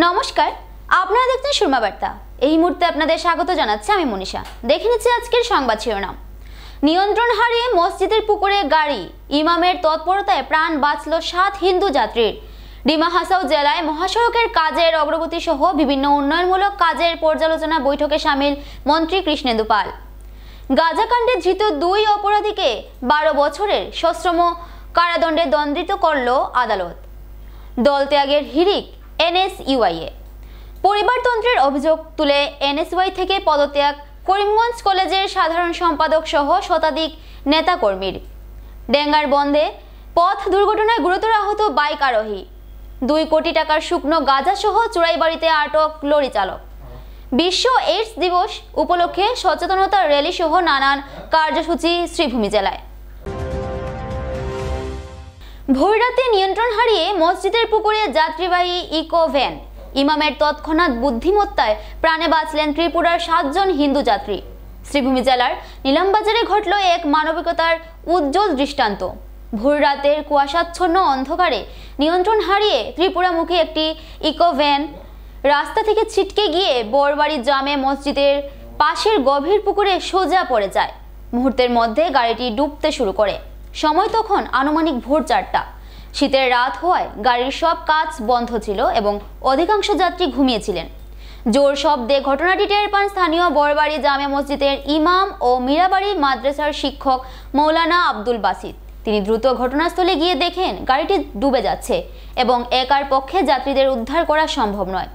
নমস্কার, আপনারা দেখছেন সুরমা বার্তা। এই মুহূর্তে আপনাদের স্বাগত জানাচ্ছি আমি মনীষা। দেখে নিচ্ছি আজকের সংবাদ শিরোনাম। নিয়ন্ত্রণ হারিয়ে মসজিদের পুকুরে গাড়ি, ইমামের তৎপরতায় প্রাণ বাঁচল 7 হিন্দু যাত্রীর। ডিমা হাসাও জেলায় মহাসড়কের কাজের অগ্রগতি সহ বিভিন্ন উন্নয়নমূলক কাজের পর্যালোচনা বৈঠকে সামিল মন্ত্রী কৃষ্ণেন্দু পাল। গাজাকাণ্ডে ধৃত 2 অপরাধীকে 12 বছরের সশ্রম কারাদণ্ডে দণ্ডিত করল আদালত। দল ত্যাগের হিড়িক এনএসইউআই-এ। পরিবারতন্ত্রের অভিযোগ তুলে এনএসইউআই থেকে পদত্যাগ করিমগঞ্জ কলেজের সাধারণ সম্পাদক সহ শতাধিক নেতাকর্মীর। ডেঙ্গার বন্ধে পথ দুর্ঘটনায় গুরুতর আহত বাইক আরোহী। 2 কোটি টাকার শুকনো গাঁজা সহ চোরাইবাড়িতে আটক লরি চালক। বিশ্ব এইডস দিবস উপলক্ষে সচেতনতা র্যালি সহ নানান কার্যসূচি শ্রীভূমি জেলায়। ভোররাতে নিয়ন্ত্রণ হারিয়ে মসজিদের পুকুরে যাত্রীবাহী ইকো ভ্যান, ইমামের তৎক্ষণাৎ বুদ্ধিমত্তায় প্রাণে বাঁচলেন ত্রিপুরার 7 জন হিন্দু যাত্রী। শ্রীভূমি জেলার নীলামবাজারে ঘটল এক মানবিকতার উজ্জ্বল দৃষ্টান্ত। ভোররাতের কুয়াশাচ্ছন্ন অন্ধকারে নিয়ন্ত্রণ হারিয়ে ত্রিপুরামুখী একটি ইকো ভ্যান রাস্তা থেকে ছিটকে গিয়ে বড়বাড়ি জামে মসজিদের পাশের গভীর পুকুরে সোজা পড়ে যায়। মুহূর্তের মধ্যে গাড়িটি ডুবতে শুরু করে। সময় তখন আনুমানিক ভোর 4টা। শীতের রাত হওয়ায় গাড়ির সব কাজ বন্ধ ছিল এবং অধিকাংশ যাত্রী ঘুমিয়েছিলেন। জোর শব্দে ঘটনাটি টের পান স্থানীয় বড়বাড়ি জামে মসজিদের ইমাম ও মীরাবাড়ি মাদ্রাসার শিক্ষক মৌলানা আব্দুল বাসিত। তিনি দ্রুত ঘটনাস্থলে গিয়ে দেখেন গাড়িটি ডুবে যাচ্ছে এবং একার পক্ষে যাত্রীদের উদ্ধার করা সম্ভব নয়।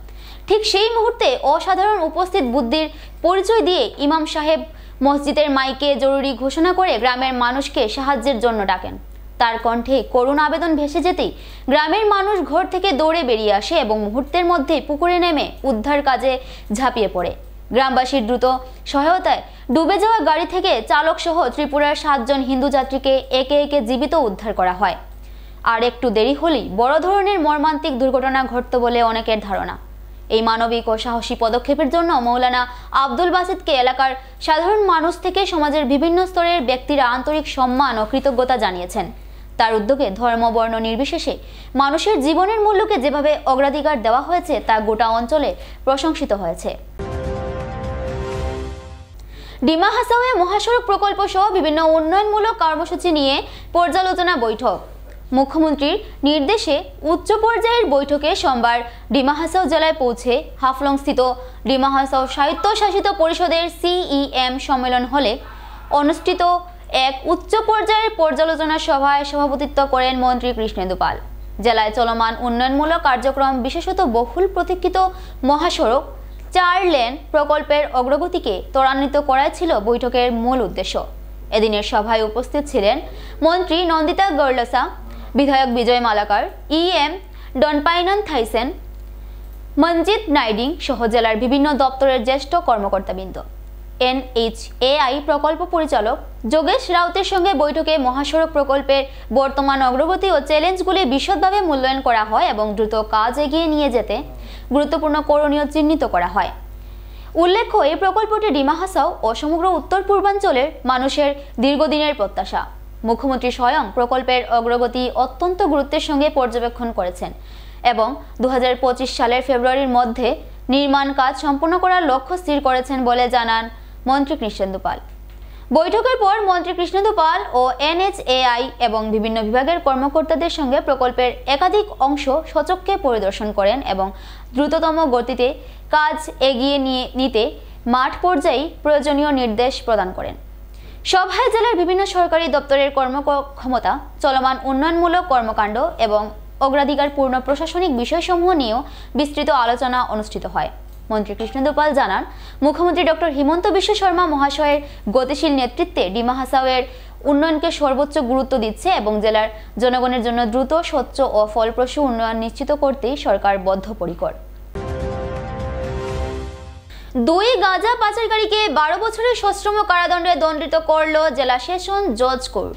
ঠিক সেই মুহূর্তে অসাধারণ উপস্থিত বুদ্ধির পরিচয় দিয়ে ইমাম সাহেব মসজিদের মাইকে জরুরি ঘোষণা করে গ্রামের মানুষকে সাহায্যের জন্য ডাকেন। তার কণ্ঠে করুণ আবেদন ভেসে যেতেই গ্রামের মানুষ ঘর থেকে দৌড়ে বেরিয়ে আসে এবং মুহূর্তের মধ্যে পুকুরে নেমে উদ্ধার কাজে ঝাঁপিয়ে পড়ে। গ্রামবাসীর দ্রুত সহায়তায় ডুবে যাওয়া গাড়ি থেকে চালক সহ ত্রিপুরার 7 জন হিন্দু যাত্রীকে একে একে জীবিত উদ্ধার করা হয়। আর একটু দেরি হলেই বড় ধরনের মর্মান্তিক দুর্ঘটনা ঘটত বলে অনেকের ধারণা। এই মানবিক ও সাহসী পদক্ষেপের জন্য মৌলানা আব্দুল বাসিতকে এলাকার সাধারণ মানুষ থেকে সমাজের বিভিন্ন স্তরের ব্যক্তিরা আন্তরিক সম্মান ও কৃতজ্ঞতা জানিয়েছেন। তার উদ্যোগে ধর্ম বর্ণ নির্বিশেষে মানুষের জীবনের মূল্যকে যেভাবে অগ্রাধিকার দেওয়া হয়েছে তা গোটা অঞ্চলে প্রশংসিত হয়েছে। ডিমা হাসাওয়ে মহাসড়ক প্রকল্প সহ বিভিন্ন উন্নয়নমূলক কর্মসূচি নিয়ে পর্যালোচনা বৈঠক। মুখ্যমন্ত্রীর নির্দেশে উচ্চ পর্যায়ের বৈঠকে সোমবার ডিমা হাসাও জেলায় পৌঁছে হাফলংস্থিত ডিমা হাসাও স্বায়ত্তশাসিত পরিষদের সিইএম সম্মেলন হলে অনুষ্ঠিত এক উচ্চ পর্যায়ের পর্যালোচনা সভায় সভাপতিত্ব করেন মন্ত্রী কৃষ্ণেন্দু পাল। জেলায় চলমান উন্নয়নমূলক কার্যক্রম, বিশেষত বহুল প্রতীক্ষিত মহাসড়ক 4 লেন প্রকল্পের অগ্রগতিকে ত্বরান্বিত করাই ছিল বৈঠকের মূল উদ্দেশ্য। এদিনের সভায় উপস্থিত ছিলেন মন্ত্রী নন্দিতা গর্লসা, বিধায়ক বিজয় মালাকার, ইএম ডনপাইনন থাইসেন, মঞ্জিত নাইডিং সহ জেলার বিভিন্ন দপ্তরের জ্যেষ্ঠ কর্মকর্তাবৃন্দ। এনএইচএআই প্রকল্প পরিচালক যোগেশ রাউতের সঙ্গে বৈঠকে মহাসড়ক প্রকল্পের বর্তমান অগ্রগতি ও চ্যালেঞ্জগুলি বিশদভাবে মূল্যায়ন করা হয় এবং দ্রুত কাজ এগিয়ে নিয়ে যেতে গুরুত্বপূর্ণ করণীয় চিহ্নিত করা হয়। উল্লেখ্য, এই প্রকল্পটি ডিমা হাসাও ও সমগ্র উত্তর পূর্বাঞ্চলের মানুষের দীর্ঘদিনের প্রত্যাশা। মুখ্যমন্ত্রী স্বয়ং প্রকল্পের অগ্রগতি অত্যন্ত গুরুত্বের সঙ্গে পর্যবেক্ষণ করেছেন এবং 2025 সালের ফেব্রুয়ারির মধ্যে নির্মাণ কাজ সম্পন্ন করার লক্ষ্য স্থির করেছেন বলে জানান মন্ত্রী কৃষ্ণেন্দু পাল। বৈঠকের পর মন্ত্রী কৃষ্ণেন্দু পাল ও এনএইচএআই এবং বিভিন্ন বিভাগের কর্মকর্তাদের সঙ্গে প্রকল্পের একাধিক অংশ সচক্ষে পরিদর্শন করেন এবং দ্রুততম গতিতে কাজ এগিয়ে নিতে মাঠ পর্যায়ে প্রয়োজনীয় নির্দেশ প্রদান করেন। সভায় জেলার বিভিন্ন সরকারি দপ্তরের কর্মক্ষমতা, চলমান উন্নয়নমূলক কর্মকাণ্ড এবং অগ্রাধিকারপূর্ণ প্রশাসনিক বিষয়সমূহ নিয়েও বিস্তৃত আলোচনা অনুষ্ঠিত হয়। মন্ত্রী কৃষ্ণেন্দু পাল জানান, মুখ্যমন্ত্রী ডক্টর হিমন্ত বিশ্ব শর্মা মহাশয়ের গতিশীল নেতৃত্বে ডিমা হাসাওয়ের উন্নয়নকে সর্বোচ্চ গুরুত্ব দিচ্ছে এবং জেলার জনগণের জন্য দ্রুত, স্বচ্ছ ও ফলপ্রসূ উন্নয়ন নিশ্চিত করতেই সরকার বদ্ধপরিকর। 2 গাঁজা পাচারকারীকে 12 বছরের সশ্রম কারাদণ্ডে দণ্ডিত করল জেলা সেশন জজ কোর্ট।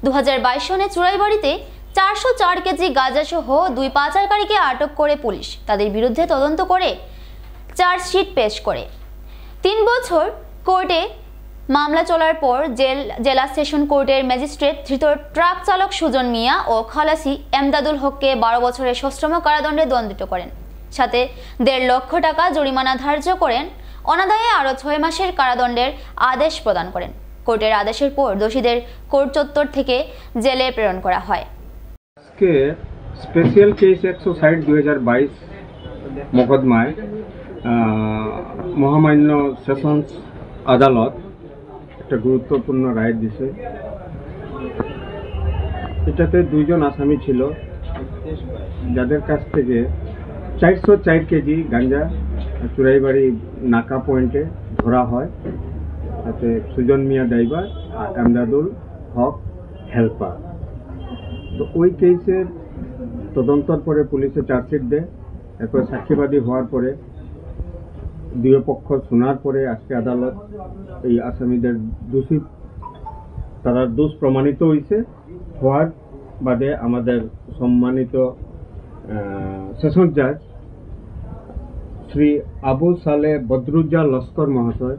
2022 সনে চোরাইবাড়িতে 404 কেজি গাঁজা সহ 2 পাচারকারীকে আটক করে পুলিশ তাদের বিরুদ্ধে তদন্ত করে চার্জশিট পেশ করে। 3 বছর কোর্টে মামলা চলার পর জেলা সেশন কোর্টের ম্যাজিস্ট্রেট ধৃত ট্রাক চালক সুজন মিয়া ও খালাসি এমদাদুল হককে 12 বছরের সশ্রম কারাদণ্ডে দণ্ডিত করেন। সাথে 1.5 লক্ষ টাকা জরিমানা ধার্য করেন। অনাদায়ে আরও 6 মাসের কারাদণ্ডের আদেশ প্রদান করেন। কোর্টের আদেশের পর দোষীদের কোর্ট চত্বর থেকে জেলে প্রেরণ করা হয়। আজকে স্পেশাল কেস 160/2022 মোকদ্দমায় মহামান্য সেশনস আদালত একটা গুরুত্বপূর্ণ রায় দিছে। এটাতে 2 জন আসামি ছিল, যাদের কাছ থেকে 404 কেজি গাঞ্জা চুরাইবাড়ি নাকা পয়েন্টে ধরা হয়। তাতে সুজন মিয়া ড্রাইভার আর আমদাদুল হক হেল্পার। তো ওই কেসের তদন্তর পরে পুলিশে চার্জশিট দেয়। এরপর সাক্ষীবাদী হওয়ার পরে দুই পক্ষ শোনার পরে আজকে আদালত এই আসামিদের তারা দোষ প্রমাণিত হয়েছে হওয়ার বাদে আমাদের সম্মানিত সেশন জাজ শ্রী আবু সালে বদরুজ্জা লস্কর মহাশয়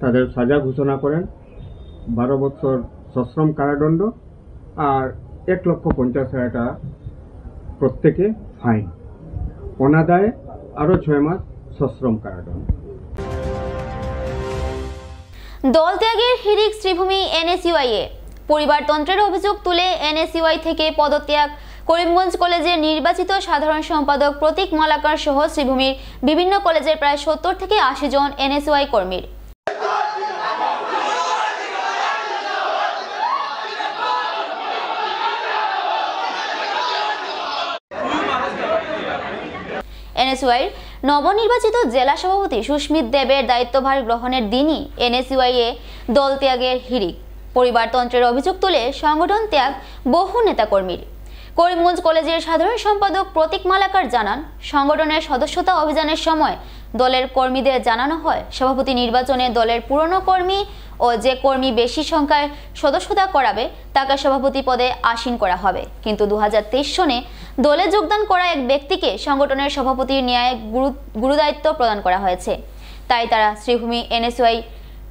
তাদের সাজা ঘোষণা করেন 12 বছর সশ্রম কারাদণ্ড আর 1,50,000 টাকা প্রত্যেকে ফাইন। অনাদায়ে আরও 6 মাস সশ্রম কারাদণ্ড। দল ত্যাগের হিড়িক শ্রীভূমি এনএসইউআই-এ পরিবারতন্ত্রের অভিযোগ তুলে এনএসইউআই থেকে পদত্যাগ করিমগঞ্জ কলেজের নির্বাচিত সাধারণ সম্পাদক প্রতীক মালাকার সহ শ্রীভূমির বিভিন্ন কলেজের প্রায় 70 থেকে 80 জন এনএসইউআই কর্মীর। এনএসইউআই নবনির্বাচিত জেলা সভাপতি সুস্মিত দেবের দায়িত্বভার গ্রহণের দিনই এনএসইউআই-এ দল ত্যাগের হিড়িক। পরিবারতন্ত্রের অভিযোগ তুলে সংগঠন ত্যাগ বহু নেতাকর্মীর। করিমগঞ্জ কলেজের সাধারণ সম্পাদক প্রতীক মালাকার জানান, সংগঠনের সদস্যতা অভিযানের সময় দলের কর্মীদের জানানো হয় সভাপতি নির্বাচনে দলের পুরনো কর্মী ও যে কর্মী বেশি সংখ্যায় সদস্যতা করাবে তাকে সভাপতি পদে আসীন করা হবে। কিন্তু 2023 সনে দলে যোগদান করা এক ব্যক্তিকে সংগঠনের সভাপতির ন্যায় গুরুদায়িত্ব প্রদান করা হয়েছে। তাই তারা শ্রীভূমি এনএসইউআই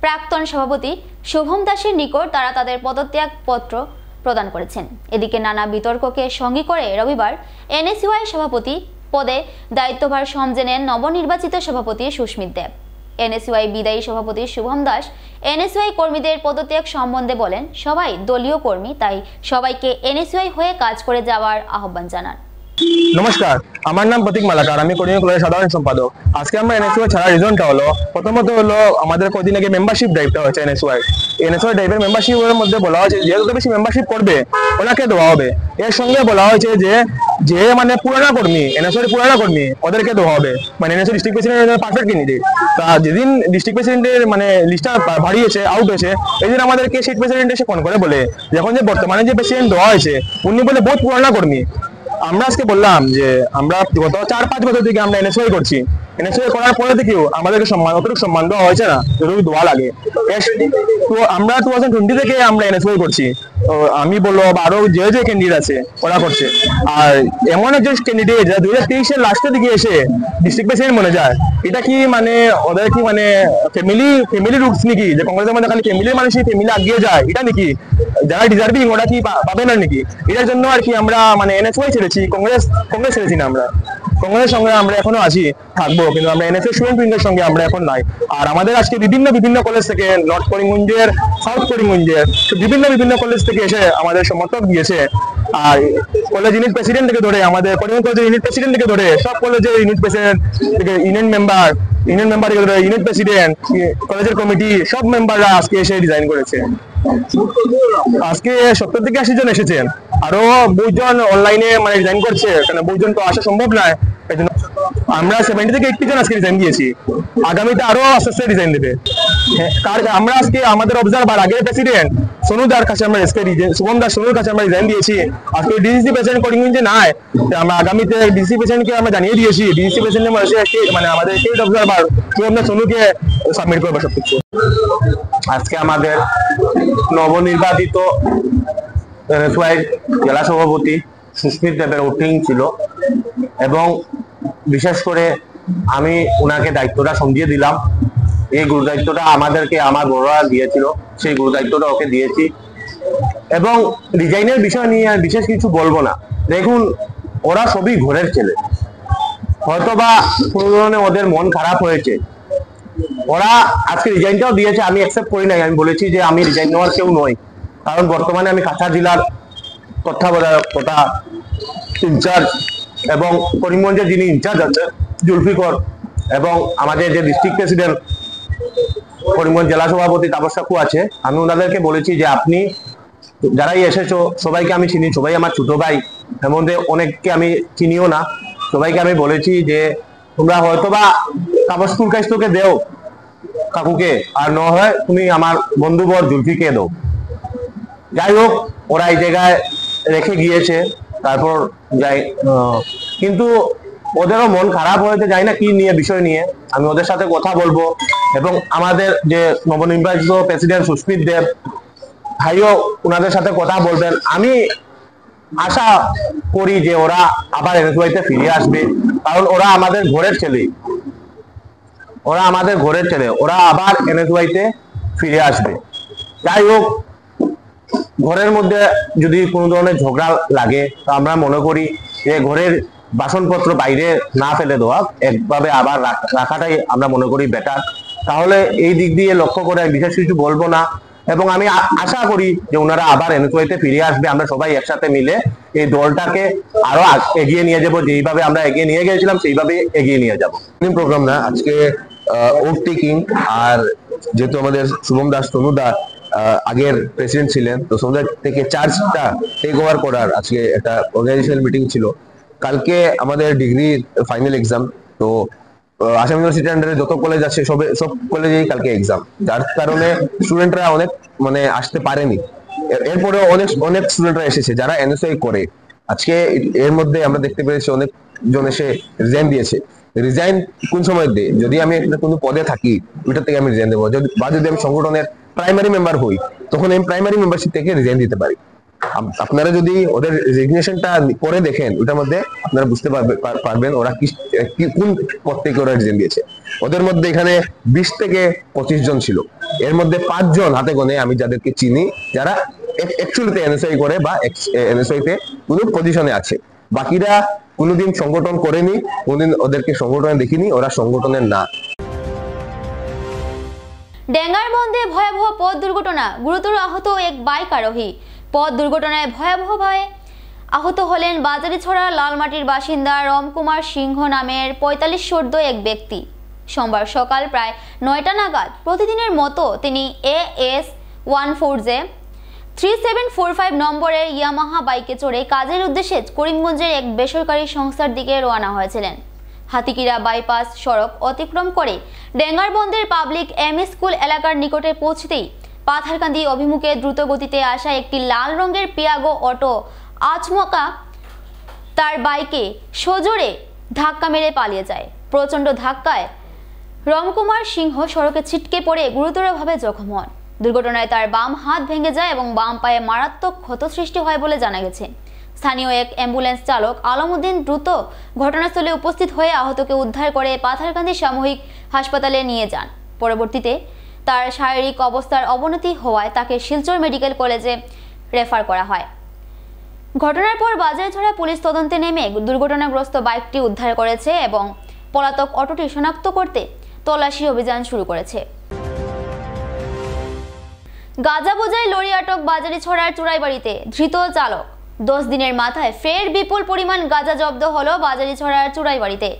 প্রাক্তন সভাপতি শুভম দাসের নিকট তারা তাদের পদত্যাগ পত্র প্রদান করেছেন। এদিকে নানা বিতর্ককে সঙ্গী করে রবিবার এনএসইউআই সভাপতি পদে দায়িত্বভার সমঝে নেন নবনির্বাচিত সভাপতি সুস্মিত দেব। এনএসইউআই বিদায়ী সভাপতি শুভম দাস এনএসইউআই কর্মীদের পদত্যাগ সম্বন্ধে বলেন, সবাই দলীয় কর্মী, তাই সবাইকে এনএসইউআই হয়ে কাজ করে যাওয়ার আহ্বান জানান। নমস্কার, আমার নাম প্রতীক মালাকার, আমি করিমগঞ্জ কলেজের সাধারণ সম্পাদক। আজকে আমরা এনএসইউআই ছাড়া রিজনটা হলো, প্রথমত হলো আমাদের কদিন আগে মেম্বারশিপ ড্রাইভটা হয়েছে। এনএসইউআই ড্রাইভের মেম্বারশিপের মধ্যে বলা হয়েছে যে যত বেশি মেম্বারশিপ করবে ওনাকে দেওয়া হবে। এর সঙ্গে বলা হয়েছে যে মানে পুরানা কর্মী, এনএসইউআই পুরানা কর্মী ওদেরকে দেওয়া হবে। মানে NSUI district president perfect candidate. তা যেদিন ডিস্ট্রিক্ট প্রেসিডেন্টের মানে লিস্টটা বাড়িয়েছে, আউট হয়েছে, এই দিন আমাদেরকে সিট প্রেসিডেন্ট এসে ফোন করে বলে যখন যে বর্তমানে যে প্রেসিডেন্ট দেওয়া হয়েছে উনি বলে বহুত পুরানা কর্মী। আমরা আজকে বললাম যে আমরা গত 4-5 বছর থেকে আমরা এনএসইউআই করছি। এনএসইউআই করার পরে থেকেও আমাদেরকে অতটুকু সম্মান দেওয়া হয়েছে না, যতটুকু দেওয়া লাগে। তো আমরা 2020 থেকে আমরা এনএসইউআই করছি। আমি বলবো আরো যে ক্যান্ডিডেট আছে ওরা করছে। আর এমন একজন ক্যান্ডিডেট যারা 2023-এর লাস্টের দিকে এসে ডিস্ট্রিক্ট প্রেসিডেন্ট মনে যায়, এটা কি মানে ওদের কি মানে ফ্যামিলি রুটস নাকি? যে কংগ্রেসের মধ্যে খালি ফ্যামিলির মানুষই ফ্যামিলি আগিয়ে যায়, এটা নাকি? যারা ডিজার্ভিং ওরা কি পাবে না নাকি? এটার জন্য আর কি আমরা মানে এনএসইউআই ছেড়েছি, কংগ্রেস ছেড়েছি না। আমরা কংগ্রেসের সঙ্গে আমরা এখনো আছি, থাকবো, কিন্তু আমরা এনএসইউআই স্টুডেন্ট উইংয়ের সঙ্গে আমরা এখন নাই। আর আমাদের আজকে বিভিন্ন কলেজ থেকে, নর্থ করিমগঞ্জের, সাউথ করিমগঞ্জের বিভিন্ন কলেজ থেকে এসে আমাদের সমর্থক দিয়েছে। আর কলেজ ইউনিট প্রেসিডেন্ট থেকে ধরে, আমাদের করিমগঞ্জ কলেজের ইউনিট প্রেসিডেন্ট থেকে ধরে, সব কলেজের ইউনিট প্রেসিডেন্ট থেকে ইউনিয়ন মেম্বার থেকে ধরে ইউনিট প্রেসিডেন্ট, কলেজের কমিটি সব মেম্বাররা আজকে এসে ডিজাইন করেছে। আজকে 70 থেকে 80 জন এসেছেন, আরো 20 জন অনলাইনে মানে ডিজাইন করছে, কারণ 20 জন তো আসা সম্ভব নয়। আমরা 70 থেকে 80 জন আজকে ডিজাইন দিয়েছি, আগামীতে আরো আস্তে আস্তে ডিজাইন দেবে। আমরা আজকে আমাদের অবজারভার আগের প্রেসিডেন্ট সোনুদার কাছে আমরা শুভম দাস সোনুর কাছে আমরা ডিজাইন দিয়েছি। আজকে ডিসি প্রেসিডেন্ট করিমগঞ্জ যে নাই, আমরা আগামীতে ডিসি প্রেসিডেন্টকে আমরা জানিয়ে দিয়েছি। ডিসি প্রেসিডেন্টের মানে আমাদের স্টেট অবজারভার শুভম দাস সোনুকে সাবমিট করবো সবকিছু। আজকে আমাদের নবনির্বাচিত এনএসইউআই জেলা সভাপতি সুস্মিত দেবের ওটিং ছিল এবং বিশেষ করে আমি ওনাকে দায়িত্বটা সমঝিয়ে দিলাম। এই গুরু দায়িত্বটা আমাদেরকে আমার বড়রা দিয়েছিল, সেই গুরু দায়িত্বটা ওকে দিয়েছি। এবং ডিজাইনের বিষয় নিয়ে বিশেষ কিছু বলবো না। দেখুন, ওরা সবই ঘরের ছেলে, হয়তোবা কোনো ধরনের ওদের মন খারাপ হয়েছে, ওরা আজকে রিজাইনটাও দিয়েছে, আমি অ্যাকসেপ্ট করি নাই। আমি বলেছি যে আমি রিজাইন নেওয়ার কেউ নই, কারণ বর্তমানে আমি কাছাড় জেলার তত্ত্বাবধায়ক তথা ইনচার্জ, এবং করিমগঞ্জের যিনি ইনচার্জ আছে জুলফিকর, এবং আমাদের যে ডিস্ট্রিক্ট প্রেসিডেন্ট করিমগঞ্জ জেলা সভাপতি তাপস কাকু আছে, আমি ওনাদেরকে বলেছি যে আপনি যারাই এসেছো সবাইকে আমি চিনি, সবাই আমার ছোট ভাই, এর মধ্যে অনেককে আমি চিনিও না, সবাইকে আমি বলেছি যে তোমরা হয়তোবা কাগজ ফুল কাজ তোকে দেও কাকুকে, আর ন হয় তুমি আমার বন্ধুবর জুলফিকে দাও। যাই হোক, ওরা এই জায়গায় রেখে গিয়েছে, তারপর যাই, কিন্তু ওদেরও মন খারাপ হয়েছে, যাই না কি নিয়ে বিষয় নিয়ে, আমি ওদের সাথে কথা বলবো, এবং আমাদের যে নবনির্বাচিত প্রেসিডেন্ট সুস্মিত দেব ভাইও ওনাদের সাথে কথা বলবেন। আমি আশা করি যে ওরা আবার এনএসওয়াইতে ফিরে আসবে, কারণ ওরা আমাদের ঘরের ছেলে, ওরা আমাদের ঘরের ছেলে, ওরা আবার এনএসওয়াইতে ফিরে আসবে। যাই হোক, ঘরের মধ্যে যদি কোনো ধরনের ঝগড়া লাগে তো আমরা মনে করি যে ঘরের বাসনপত্র বাইরে না ফেলে দেওয়া, একভাবে আবার রাখাটাই আমরা মনে করি বেটার। তাহলে এই দিক দিয়ে লক্ষ্য করে বিশেষ কিছু বলবো না, এবং আমি আশা করি যে ওনারা আবার এনএসওয়াইতে ফিরে আসবে, আমরা সবাই একসাথে মিলে এই দলটাকে আরো এগিয়ে নিয়ে যাবো, যেইভাবে আমরা এগিয়ে নিয়ে গেছিলাম সেইভাবে এগিয়ে নিয়ে যাবো। প্রোগ্রাম না, আজকে ওট টেকিং, আর যেহেতু আমাদের শুভম দাস তনুদা আগের প্রেসিডেন্ট ছিলেন, তো সোমবার থেকে চার্জটা টেক ওভার করার আজকে একটা অর্গানাইজেশনাল মিটিং ছিল। কালকে আমাদের ডিগ্রি ফাইনাল এক্সাম, তো আসাম ইউনিভার্সিটির আন্ডারে যত কলেজ আছে সব কলেজেই কালকে এক্সাম, যার কারণে স্টুডেন্টরা অনেক আসতে পারেনি। এরপরেও অনেক স্টুডেন্টরা এসেছে যারা এনএসআই করে। আজকে এর মধ্যে আমরা দেখতে পেরেছি অনেকজন এসে রিজাইন দিয়েছে। রিজাইন কোন সময় দেয়? যদি আমি একটা কোনো পদে থাকি ওইটার থেকে আমি রিজাইন দেবো, বা যদি আমি সংগঠনের প্রাইমারি মেম্বার হই তখন আমি প্রাইমারি মেম্বারশিপ থেকে রিজাইন দিতে পারি। আপনারা যদি ওদের রেজিগনেশনটা পরে দেখেন ওটার মধ্যে আপনারা বুঝতে পারবেন ওরা কোন পদ থেকে ওরা রিজাইন দিয়েছে। ওদের মধ্যে এখানে 20 থেকে 25 জন ছিল, এর মধ্যে 5 জন হাতে গোনে আমি যাদেরকে চিনি, যারা অ্যাকচুয়ালিতে এনএসআই করে বা এনএসআই তে কোনো পজিশনে আছে। বাকিরা কোনোদিন সংগঠন করেনি, কোনোদিন ওদেরকে সংগঠনে দেখিনি, ওরা সংগঠনের না। ডেঙ্গারবন্দে ভয়াবহ পথ দুর্ঘটনা, গুরুতর আহত এক বাইক আরোহী। পথ দুর্ঘটনায় ভয়াবহভাবে আহত হলেন বাজারিছড়া লালমাটির বাসিন্দা রমকুমার সিংহ নামের 45 সদ্য এক ব্যক্তি। সোমবার সকাল প্রায় 9টা নাগাদ প্রতিদিনের মতো তিনি AS 14J 3745 নম্বরের ইয়ামাহা বাইকে চড়ে কাজের উদ্দেশ্যে করিমগঞ্জের এক বেসরকারি সংস্থার দিকে রওনা হয়েছিলেন। হাতিকিরা বাইপাস সড়ক অতিক্রম করে ডেঙ্গারবন্দের পাবলিক এমএ স্কুল এলাকার নিকটে পৌঁছতেই পাথারকান্দি অভিমুখে দ্রুত গতিতে আসা একটি লাল রঙের পিয়াগো অটো আচমকা তার বাইকে সজোরে ধাক্কা মেরে পালিয়ে যায়। প্রচণ্ড ধাক্কায় রমকুমার সিংহ সড়কে ছিটকে পড়ে গুরুতরভাবে জখম হন। দুর্ঘটনায় তার বাম হাত ভেঙে যায় এবং বাম পায়ে মারাত্মক ক্ষত সৃষ্টি হয় বলে জানা গেছে। স্থানীয় এক অ্যাম্বুলেন্স চালক আলমউদ্দিন দ্রুত ঘটনাস্থলে উপস্থিত হয়ে আহতকে উদ্ধার করে পাথারকান্দি সামূহিক হাসপাতালে নিয়ে যান। পরবর্তীতে তার শারীরিক অবস্থার অবনতি হওয়ায় তাকে শিলচর মেডিকেল কলেজে রেফার করা হয়। ঘটনার পর বাজারছড়া পুলিশ তদন্তে নেমে দুর্ঘটনাগ্রস্ত বাইকটি উদ্ধার করেছে এবং পলাতক অটোটি শনাক্ত করতে তল্লাশি অভিযান শুরু করেছে। গাঁজা বোঝাই লরি আটক বাজারিছড়ার চুরাইবাড়িতে, ধৃত চালক। 10 দিনের মাথায় ফের বিপুল পরিমাণ গাঁজা জব্দ হলো বাজারিছড়ার চুরাইবাড়িতে।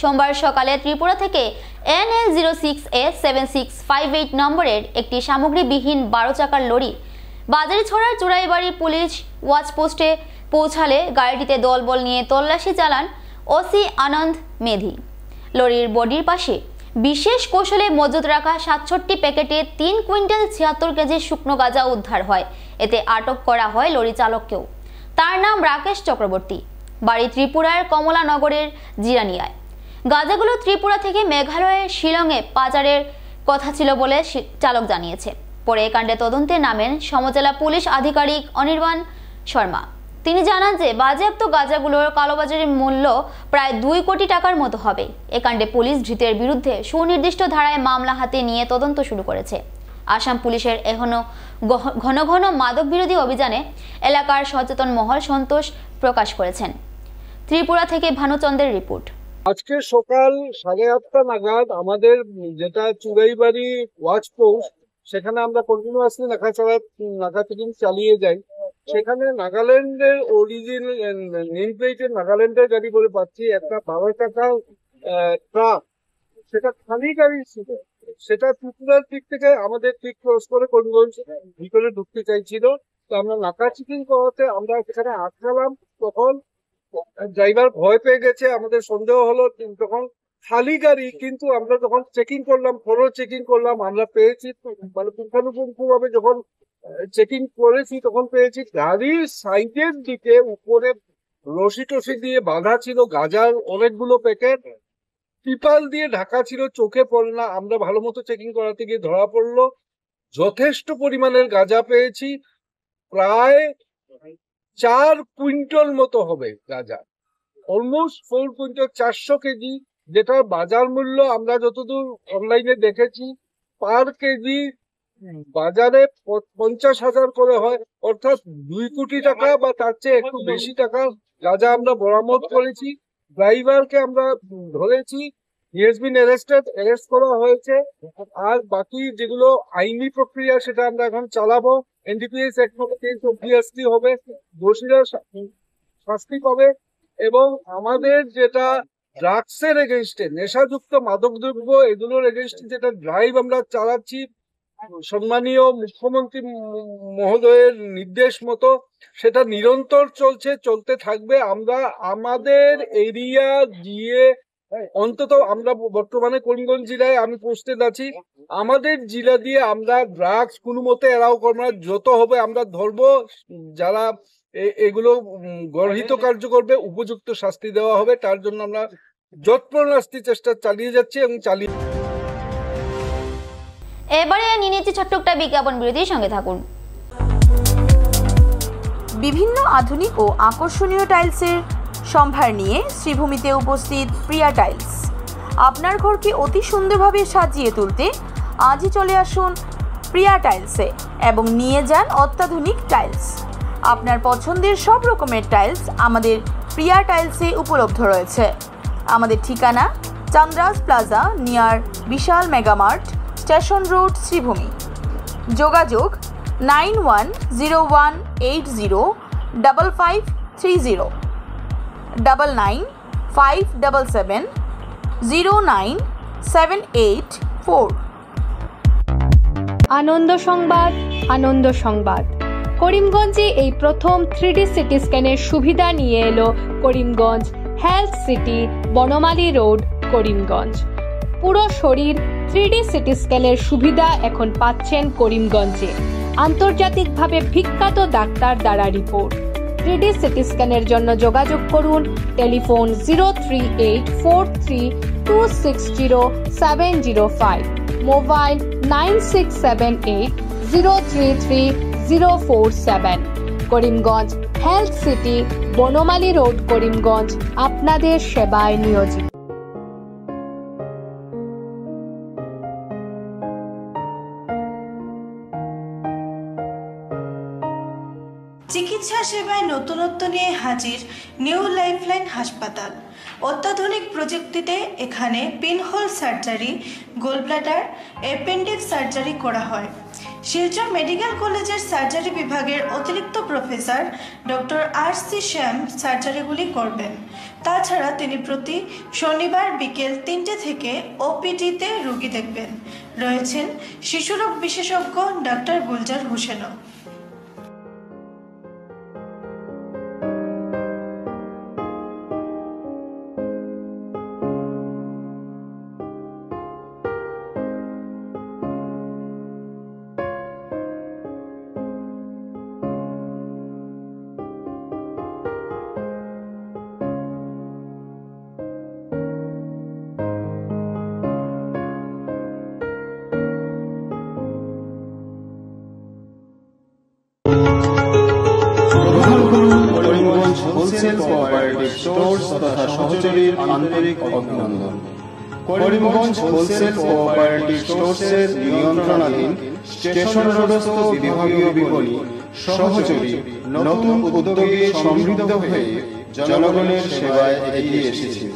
সোমবার সকালে ত্রিপুরা থেকে NL06A 7658 নম্বরের একটি সামগ্রীবিহীন 12 চাকার লরি বাজারিছড়ার চুরাইবাড়ি পুলিশ ওয়াচপোস্টে পৌঁছালে গাড়িটিতে দলবল নিয়ে তল্লাশি চালান ওসি আনন্দ মেধি। লরির বডির পাশে বিশেষ কৌশলে মজুত রাখা 67 প্যাকেটে 3 কুইন্টাল 76 কেজি শুকনো গাঁজা উদ্ধার হয়। এতে আটক করা হয় লরি চালককেও। তার নাম রাকেশ চক্রবর্তী, বাড়ি ত্রিপুরার কমলানগরের জিরানিয়ায়। গাঁজাগুলো ত্রিপুরা থেকে মেঘালয়ের শিলংয়ে পাচারের কথা ছিল বলে চালক জানিয়েছে। পরে এই কাণ্ডে তদন্তে নামেন সমজেলা পুলিশ আধিকারিক অনির্বাণ শর্মা। তিনি জানান যে বাজেয়াপ্ত গাঁজাগুলোর কালোবাজারের মূল্য প্রায় 2 কোটি টাকার মতো হবে। এ কাণ্ডে পুলিশ ধৃতের বিরুদ্ধে সুনির্দিষ্ট ধারায় মামলা হাতে নিয়ে তদন্ত শুরু করেছে। আসাম পুলিশের এখনো ঘন ঘন মাদক বিরোধী অভিযানে এলাকার সচেতন মহল সন্তোষ প্রকাশ করেছেন। ত্রিপুরা থেকে ভানুচন্দ্রের রিপোর্ট। আজকে সকাল 8:30 নাগাদ আমাদের যেটা চুরাইবাড়ি ওয়াচ পোস্ট, সেখানে আমরা কন্টিনিউয়াসলি নাকা চেকিং চালিয়ে যাই। সেখানে নাগাল্যান্ডের নেম প্লেটের নাগাল্যান্ডের গাড়ি বলে পাচ্ছি, একটা 12 টাকার ট্রাক, সেটা খালি গাড়ি ছিল। সেটা ত্রিপুরার দিক থেকে আমাদের ঠিক ক্রস করে করিমগঞ্জ ভিতরে ঢুকতে চাইছিল। তো আমরা নাকা চেকিং করাতে আমরা সেখানে আটকালাম। তখন ড্রাইভার ভয় পেয়ে গেছে, আমাদের সন্দেহ হলো। তখন খালি গাড়ি, কিন্তু আমরা যখন চেকিং করলাম, চেকিং করলাম, আমরা পেয়েছি মানে পুঙ্খানুপুঙ্খ ভাবে যখন চেকিং করেছি তখন পেয়েছি গাড়ির সাইডের দিকে উপরে রশি টসি দিয়ে বাঁধা ছিল গাঁজার অনেকগুলো প্যাকেট, ত্রিপাল দিয়ে ঢাকা ছিল, চোখে পড়ে না। আমরা ভালো মতো চেকিং করাতে গিয়ে ধরা পড়লো। যথেষ্ট পরিমাণের গাঁজা পেয়েছি, প্রায় 4 কুইন্টাল মতো হবে গাঁজা, অলমোস্ট 4 কুইন্টাল, 400 কেজি, যেটার বাজার মূল্য আমরা যতদূর অনলাইনে দেখেছি পার কেজি বাজারে 50,000 করে হয়, অর্থাৎ 2 কোটি টাকা বা তার চেয়ে একটু বেশি টাকা গাঁজা আমরা বরামদ করেছি। ড্রাইভারকে আমরা ধরেছি, হি হ্যাজ বিন অ্যারেস্ট করা হয়েছে। আর বাকি যেগুলো আইনি প্রক্রিয়া সেটা আমরা এখন চালাবো। এনডিপিএস কেস অবভিয়াসলি হবে, দোষীরা শাস্তি পাবে। এবং আমাদের যেটা ড্রাগসের এগেনস্টে, নেশাযুক্ত মাদকদ্রব্য এগুলোর এগেনস্টে যেটা ড্রাইভ আমরা চালাচ্ছি সম্মানীয় মুখ্যমন্ত্রী মহোদয়ের নির্দেশ মতো, সেটা নিরন্তর চলতে থাকবে। আমরা আমাদের এরিয়া দিয়ে অন্তত, আমরা বর্তমানে করিমগঞ্জ জেলায় আমি পোস্টেড আছি, আমাদের জেলা দিয়ে আমরা ড্রাগস কোনো মতে এরাও করবো না। যত হবে আমরা ধরবো, যারা এগুলো গর্হিত কার্য করবে উপযুক্ত শাস্তি দেওয়া হবে। তার জন্য আমরা যৎপরোনাস্তি চেষ্টা চালিয়ে যাচ্ছি এবং চালিয়ে। এবারে নিয়ে নিচ্ছি ছোট্ট একটা বিজ্ঞাপন বিরতির সঙ্গে থাকুন। বিভিন্ন আধুনিক ও আকর্ষণীয় টাইলসের সম্ভার নিয়ে শ্রীভূমিতে উপস্থিত প্রিয়া টাইলস। আপনার ঘরকে অতি সুন্দরভাবে সাজিয়ে তুলতে আজই চলে আসুন প্রিয়া টাইলসে এবং নিয়ে যান অত্যাধুনিক টাইলস। আপনার পছন্দের সব রকমের টাইলস আমাদের প্রিয়া টাইলসে উপলব্ধ রয়েছে। আমাদের ঠিকানা চান্দ্রাস প্লাজা নিয়ার বিশাল মেগামার্ট, স্টেশন রোড, শ্রীভূমি। যোগাযোগ 9101805530, 9957709784। আনন্দ সংবাদ, আনন্দ সংবাদ। করিমগঞ্জে এই প্রথম 3D সিটি স্ক্যানের সুবিধা নিয়ে এলো Karimganj health city, Banamali road, Karimganj. পুরো শরীর 3D সিটি স্ক্যানের সুবিধা এখন পাচ্ছেন করিমগঞ্জে। আন্তর্জাতিকভাবে বিখ্যাত ডাক্তার দ্বারা রিপোর্ট। 3D সিটি স্ক্যানের জন্য যোগাযোগ করুন telephone 03843260705, mobile 9678033047। Karimganj health city, Banamali road, Karimganj আপনাদের সেবায় নিয়োজিত। চিকিৎসা সেবায় নতুনত্ব নিয়ে হাজির নিউ লাইফলাইন হাসপাতাল। অত্যাধুনিক প্রযুক্তিতে এখানে pinhole surgery, gallbladder, appendix surgery করা হয়। শিলচর মেডিকেল কলেজের সার্জারি বিভাগের অতিরিক্ত প্রফেসর ডক্টর RC শ্যাম সার্জারিগুলি করবেন। তাছাড়া তিনি প্রতি শনিবার বিকেল 3টে থেকে OPD-তে রোগী দেখবেন। রয়েছেন শিশুরোগ বিশেষজ্ঞ ডাক্তার গুলজার হোসেনও। হোলসেল কোঅপারেটিভ স্টোর্স তথা সহযোগীর আন্তরিক অভিনন্দন। করিমগঞ্জ হোলসেল কোঅপারেটিভ স্টোর্সের নিয়ন্ত্রণাধীন স্টেশন রোডস্থ বিভাগীয় বিপণী সহযোগী নতুন উদ্যোগে সমৃদ্ধ হয়ে জনগণের সেবায় এগিয়ে এসেছে।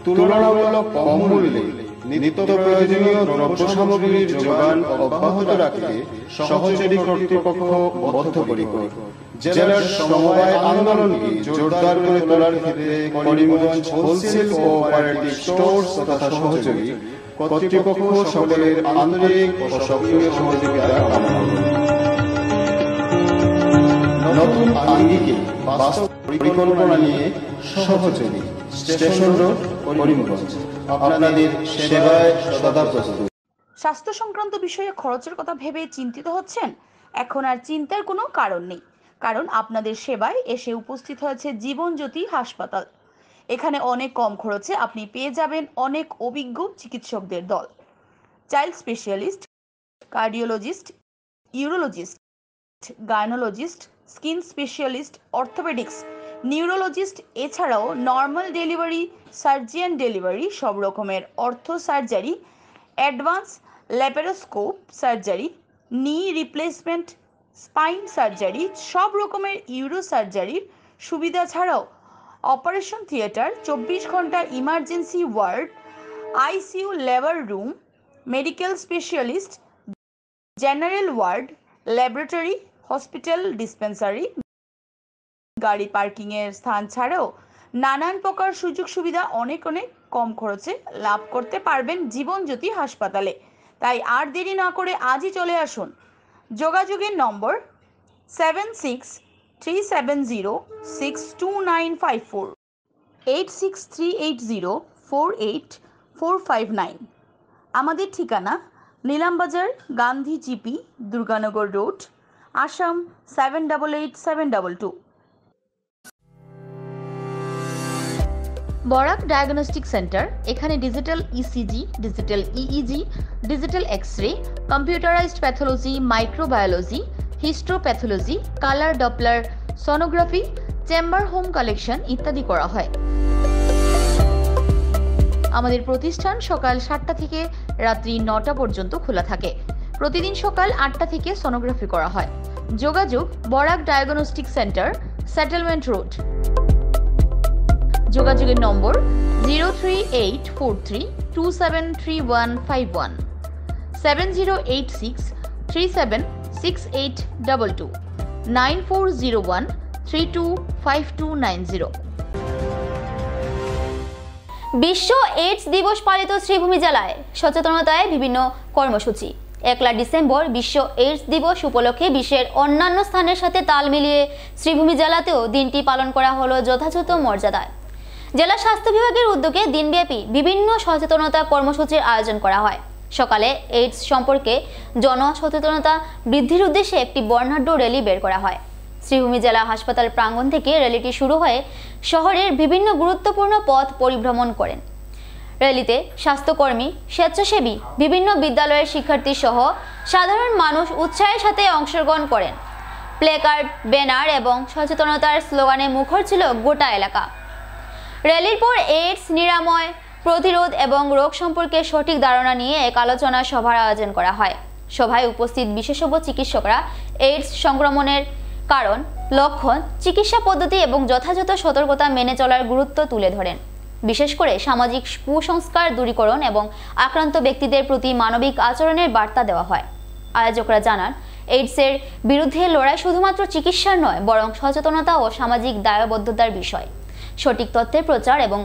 তুলনামূলক কম মূল্যে নিত্য প্রয়োজনীয় দ্রব্য সামগ্রীর যোগান অব্যাহত রাখতে সহযোগী কর্তৃপক্ষ বদ্ধপরিকর। জেলার সমবায় আন্দোলনকে জোরদার করে তোলার ক্ষেত্রে করিমগঞ্জ হোলসেল কোঅপারেটিভ স্টোর্স তথা সহযোগী কর্তৃপক্ষ সকলের আন্তরিক ও সক্রিয় সহযোগিতা কামনা করি। নতুন আঙ্গিকে বাস্তব পরিকল্পনা নিয়ে সহযোগী স্টেশন রোড, করিমগঞ্জ আপনাদের সেবায় সদা প্রস্তুত। স্বাস্থ্য সংক্রান্ত বিষয়ে খরচের কথা ভেবে চিন্তিত হচ্ছেন? এখন আর চিন্তার কোনো কারণ নেই, কারণ আপনাদের সেবায় এসে উপস্থিত হয়েছে জীবনজ্যোতি হাসপাতাল। এখানে অনেক কম খরচে আপনি পেয়ে যাবেন অনেক অভিজ্ঞ চিকিৎসকদের দল। Child specialist, cardiologist, urologist, gynaecologist, skin specialist, orthopaedics, neurologist, এছাড়াও নর্মাল ডেলিভারি, সার্জিয়ান ডেলিভারি, সব রকমের ortho surgery, advance laparoscope surgery, knee replacement, spine surgery, সব রকমের ইউরো সার্জারির সুবিধা ছাড়াও অপারেশন থিয়েটার, 24 ঘন্টা emergency ward, ICU labour room, medical specialist, general ward, laboratory, hospital dispensary, গাড়ি পার্কিংয়ের স্থান ছাড়াও নানান প্রকার সুযোগ সুবিধা অনেক কম খরচে লাভ করতে পারবেন জীবনজ্যোতি হাসপাতালে। তাই আর দেরি না করে আজই চলে আসুন। যোগাযোগের নম্বর 7637062954, 8638048459। আমাদের ঠিকানা Nilambazar, Gandhi GP, Durganagar road, Assam 788722। Barak diagnostic centre. এখানে digital ECG, digital EEG, digital X-ray, computerised pathology, microbiology, histopathology, colour Doppler sonography, chamber home collection ইত্যাদি করা হয়। আমাদের প্রতিষ্ঠান সকাল 7টা থেকে রাত্রি 9টা পর্যন্ত খোলা থাকে। প্রতিদিন সকাল 8টা থেকে সোনোগ্রাফি করা হয়। যোগাযোগ Barak diagnostic centre, settlement road. যোগাযোগের নম্বর 03843273151, 7086376822, 9401325290। বিশ্ব এইডস দিবস পালিত শ্রীভূমি জেলায় সচেতনতায় বিভিন্ন কর্মসূচি। 1 ডিসেম্বর বিশ্ব এইডস দিবস উপলক্ষে বিশ্বের অন্যান্য স্থানের সাথে তাল মিলিয়ে শ্রীভূমি জেলাতেও দিনটি পালন করা হলো যথাযথ মর্যাদায়। জেলা স্বাস্থ্য বিভাগের উদ্যোগে দিনব্যাপী বিভিন্ন সচেতনতা কর্মসূচির আয়োজন করা হয়। সকালে এইডস সম্পর্কে জনসচেতনতা বৃদ্ধির উদ্দেশ্যে একটি বর্ণাঢ্য র্যালি বের করা হয়। শ্রীভূমি জেলা হাসপাতাল প্রাঙ্গণ থেকে র্যালিটি শুরু হয়ে শহরের বিভিন্ন গুরুত্বপূর্ণ পথ পরিভ্রমণ করেন। র্যালিতে স্বাস্থ্যকর্মী, স্বেচ্ছাসেবী, বিভিন্ন বিদ্যালয়ের শিক্ষার্থী সহ সাধারণ মানুষ উৎসাহের সাথে অংশগ্রহণ করেন। প্লেকার্ড, ব্যানার এবং সচেতনতার স্লোগানে মুখর ছিল গোটা এলাকা। র্যালির পর এইডস নিরাময়, প্রতিরোধ এবং রোগ সম্পর্কে সঠিক ধারণা নিয়ে এক আলোচনা সভার আয়োজন করা হয়। সভায় উপস্থিত বিশেষজ্ঞ চিকিৎসকরা এইডস সংক্রমণের কারণ, লক্ষণ, চিকিৎসা পদ্ধতি এবং যথাযথ সতর্কতা মেনে চলার গুরুত্ব তুলে ধরেন। বিশেষ করে সামাজিক কুসংস্কার দূরীকরণ এবং আক্রান্ত ব্যক্তিদের প্রতি মানবিক আচরণের বার্তা দেওয়া হয়। আয়োজকরা জানান, এইডসের বিরুদ্ধে লড়াই শুধুমাত্র চিকিৎসার নয়, বরং সচেতনতা ও সামাজিক দায়বদ্ধতার বিষয়। সঠিক তথ্যের প্রচার এবং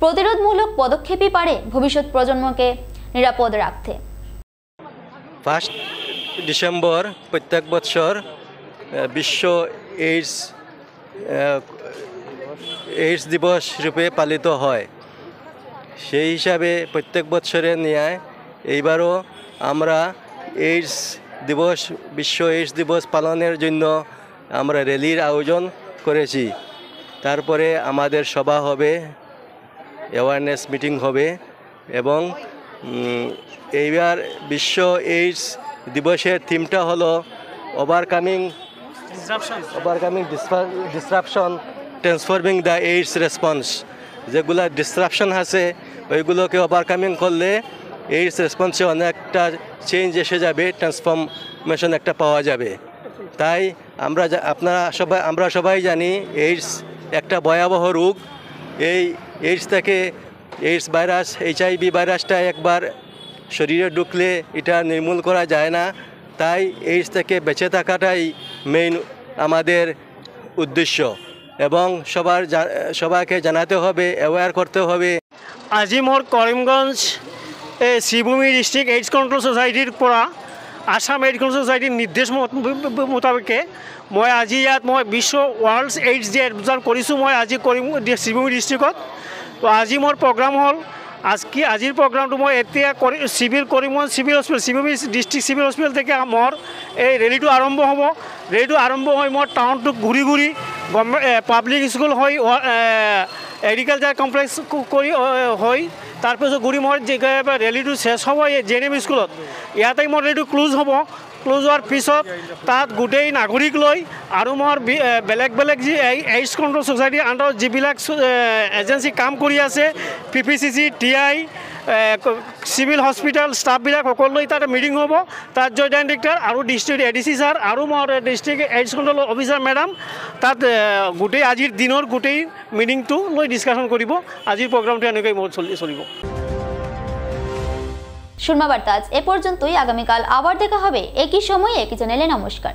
প্রতিরোধমূলক পদক্ষেপই পারে ভবিষ্যৎ প্রজন্মকে নিরাপদ রাখতে। 1 ডিসেম্বর প্রত্যেক বছর বিশ্ব এইডস দিবস রূপে পালিত হয়। সেই হিসাবে প্রত্যেক বছরের ন্যায় এইবারও আমরা বিশ্ব এইডস দিবস পালনের জন্য আমরা র্যালির আয়োজন করেছি। তারপরে আমাদের সভা হবে, অ্যাওয়ারনেস মিটিং হবে এবং এইবার বিশ্ব এইডস দিবসের থিমটা হলো overcoming disruption, transforming the AIDS response. যেগুলো ডিসরাপশন আছে ওইগুলোকে ওভারকামিং করলে এইডস রেসপন্সে অনেকটা চেঞ্জ এসে যাবে, ট্রান্সফরমেশন একটা পাওয়া যাবে। তাই আমরা সবাই জানি এইডস একটা ভয়াবহ রোগ। এই এইডস থেকে এইডস ভাইরাস HIV ভাইরাসটা একবার শরীরে ঢুকলে এটা নির্মূল করা যায় না। তাই এইডস থেকে বেঁচে থাকাটাই মেইন আমাদের উদ্দেশ্য এবং সবাইকে জানাতে হবে, অ্যাওয়্যার করতে হবে। আজি মোৰ Karimganj Sribhumi district AIDS control ছ'চাইটিৰ পৰা আসাম এইডছ কণ্ট্ৰল ছ'চাইটিৰ নিৰ্দেশ মোতাবেকে মই আজি ইয়াত বিশ্ব ৱৰ্ল্ড এইডছ ডে উদযাপন কৰিছোঁ। মই আজি শ্ৰীভূমি ডিষ্ট্ৰিক্টত। তো আজি মোৰ প্ৰগ্ৰাম হ'ল আজিৰ প্ৰগ্ৰামটো মই এতিয়া Karimganj civil hospital Sribhumi district civil hospital থেকে মোৰ এই ৰেলীটো আৰম্ভ হ'ব। ৰেলীটো আৰম্ভ হৈ মই টাউনটোক ঘূৰি ঘূৰি পাব্লিক স্কুল হৈ এগ্ৰিকালচাৰ কমপ্লেক্স কৰি হৈ তাৰপিছত ঘূৰি মই ৰেলীটো শেষ হ'ব JNM স্কুলত। ইয়াতে মোৰ ৰেলীটো ক্লোজ হ'ব। ক্লোজ হোৱাৰ পিছত তাত গোটেই নাগৰিক লৈ আৰু মোৰ বেলেগ বেলেগ যি এইডছ কণ্ট্ৰল ছ'চাইটিৰ আণ্ডাৰত যিবিলাক এজেঞ্চি কাম কৰি আছে PPCC TI চিভিল হস্পিটেল ষ্টাফবিলাক সকলোৱে তাতে মিটিং হ'ব। তাত জইণ্ট ডাইৰেক্টৰ আৰু ডিষ্ট্ৰিক্ট ADC ছাৰ আৰু মোৰ district AIDS control officer madam তাত গোটেই আজিৰ দিনৰ গোটেই মিটিংটো লৈ ডিছকাশ্যন কৰিব। আজিৰ প্ৰগ্ৰামটো এনেকৈ মোৰ চলিব। শূন্য বার্তা আজ এ পর্যন্তই। আগামীকাল আবার দেখা হবে একই সময়ে একই চ্যানেলে। নমস্কার।